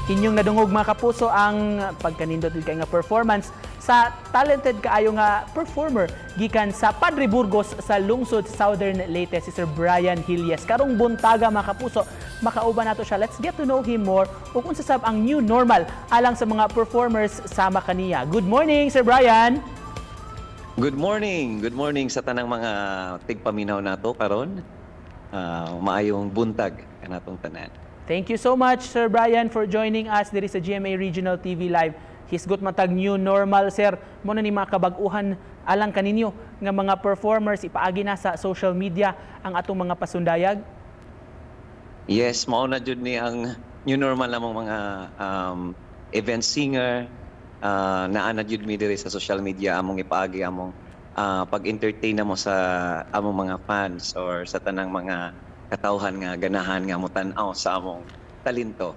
Inyong nadungog mga kapuso ang pagkanindot kay nga performance sa talented kaayo nga performer gikan sa Padre Burgos sa lungsod Southern Leyte, si Sir Brian Hillies. Karong buntaga mga kapuso, makauban nato siya. Let's get to know him more ug unsa sab ang new normal alang sa mga performers sama kaniya. Good morning, Sir Brian. Good morning sa tanang mga tigpaminaw nato karon. Maayong buntag kanatong tanan. Thank you so much, Sir Brian, for joining us diri sa GMA Regional TV Live. Hisgot matag new normal, sir. Muna ni mga kabag-uhan alang kaninyo nga mga performers ipaagi na sa social media ang atong mga pasundayag. Yes, mao na jud ni ang new normal namong mga event singer. Naa na jud mi diri sa social media among ipaagi among pag-entertain namo sa among mga fans or sa tanang mga katawhan nga ganahan nga mutan-aw sa among talento.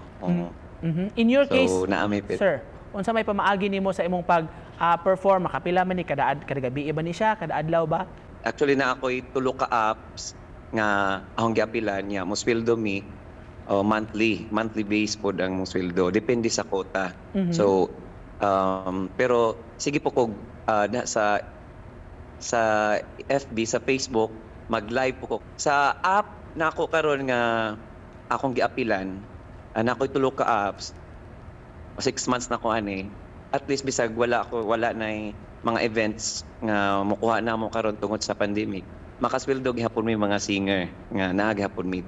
In your So, case, naamipit. sir, unsa may pamaagi nimo sa imong pag-perform? Makapila man ni kada gabi ba ni siya, kada adlaw ba? Actually na ako'y tulo ka apps nga akong giapilan niya mo sweldo mi monthly base pod ang mo sweldo depende sa quota. So pero sige po kog sa FB, sa Facebook, mag-live po ko. Sa app na ako karon nga akong giapilan, na ako'y tulo ka apps, 6 months na ko ani. At least bisag wala na mga events nga mukuha na mo karon tungod sa pandemic. Makasweldo gihapon mi mga singer nga naa gihapon mi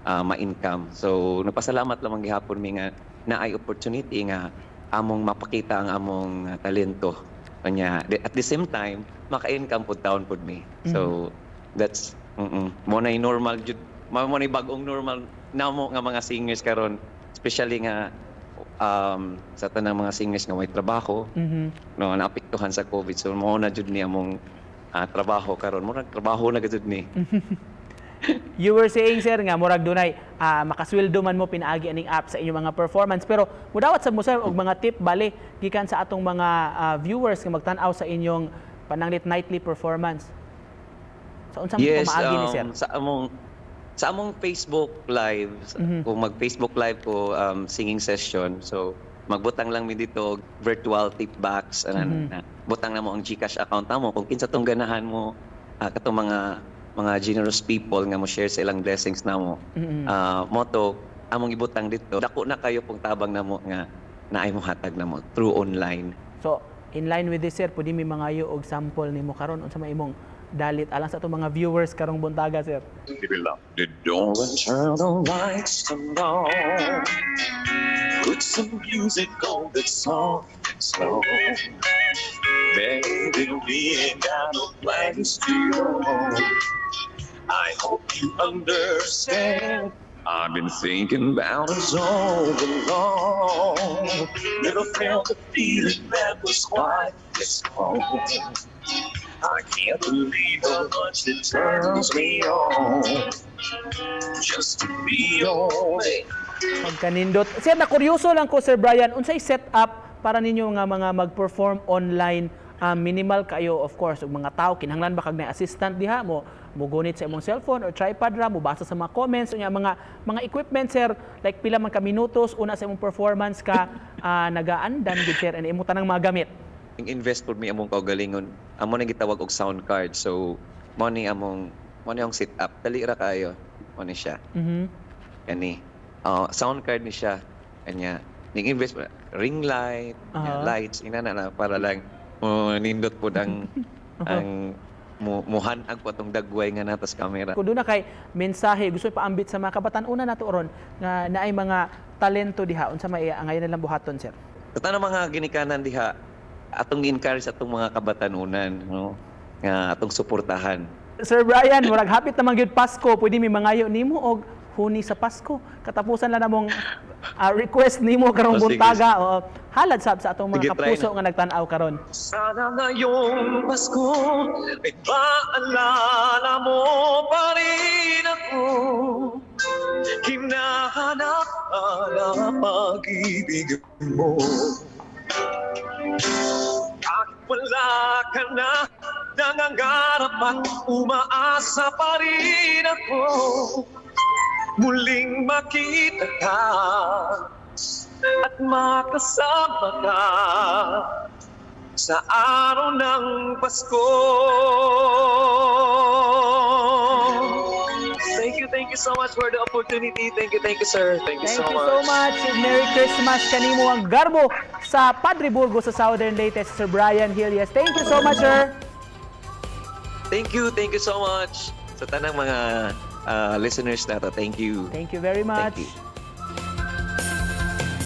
ma-income. So nagpasalamat lamang gihapon mi nga naay opportunity nga among mapakita ang among talento. Kanya at the same time maka-income pud taon pud mi. So that's mo na normal jud, mo na bag-ong normal namo nga mga singers karon, especially nga sa tanang mga singers nga may trabaho no naapektuhan sa COVID. So mo na jud ni among trabaho karon, mo nagtrabaho na gud ni. You were saying, sir, nga murag dunay makasweldo man mo pinaagi aning app sa inyong mga performance, pero mudawat sa mo, sir, og mga tip bali gikan sa atong mga viewers nga magtan-aw sa inyong pananglit nightly performance. So unsa mo pamaagi ni sir? Sa among Facebook Live, kung mag-Facebook Live ko singing session, so magbutang lang mi dito virtual tip box, butang na mo ang GCash account mo kung kinsa tong ganahan mo, katong mga generous people nga mo share sa ilang blessings namo. Moto among ibutang dito, dako na kayo pong tabang namo nga naay mo hatag namo through online. So in line with this, sir, pwede mi mangayo og sample nimo karon unsa may imong dalit alang sa atong mga viewers karong buntaga, sir. Lock the door and turn the lights down. Put some music on that's soft and slow. Baby, we ain't got no plans to go. I hope you understand. I've been thinking about us all along. Never felt a feeling that was quite this strong. I can't believe how much it turns me on just to be on it. Pagkanindot. Sir, nakuryoso lang ko, Sir Brian, unsay setup para ninyo nga mga mag-perform online? Minimal kayo, of course, ug mga tao kinahanglan ba kag na assistant diha mo mugunit sa imong cellphone or tripod ra mo basa sa mga comments unya mga equipment, sir, like pila man ka minutos una sa imong performance ka nagaandan gid, sir, and imong tanang mga gamit. Invest pud mi among kaugalingon. Amo nang gitawag og sound card. So mo ni ang setup dali ra kayo. Mo ni siya. Kani sound card ni siya. Kanya ning invest ring light, lights inana na para lang nindot po ang muhanag po itong dagway nga natas kamera. Kung doon na kay mensahe, gusto paambit sa mga kabatan-una nato oron nga naay mga talento diha, unsa may angayon nilang buhaton, sir? Ito na mga ginikanan diha, atong encourage atong mga kabatanunan, no? Nga atong suportahan. Sir Brian, murag hapit naman gyud Pasko, pwede mi mangayo nimo og huni sa Pasko. Katapusan lang namong request nimo karong buntaga o halad sa atong mga kapuso nga nagtan-aw karon. Sana ngayong Pasko ay maalala mo pa rin ako. Hinahanap ang pag-ibig mo. Kahit wala ka na, nangangarap at umaasa pa rin ako. Muling makita ka at makasama ka sa araw ng Pasko. Thank you so much for the opportunity. Thank you, sir. Thank you Thank so you much. so much. Merry Christmas kanimo ang garbo sa Padre Burgos sa Southern Leyte, Sir Brian Hillies. Thank you so much, sir. Thank you so much sa tanang mga listeners nato. Thank you. Thank you very much. Thank you.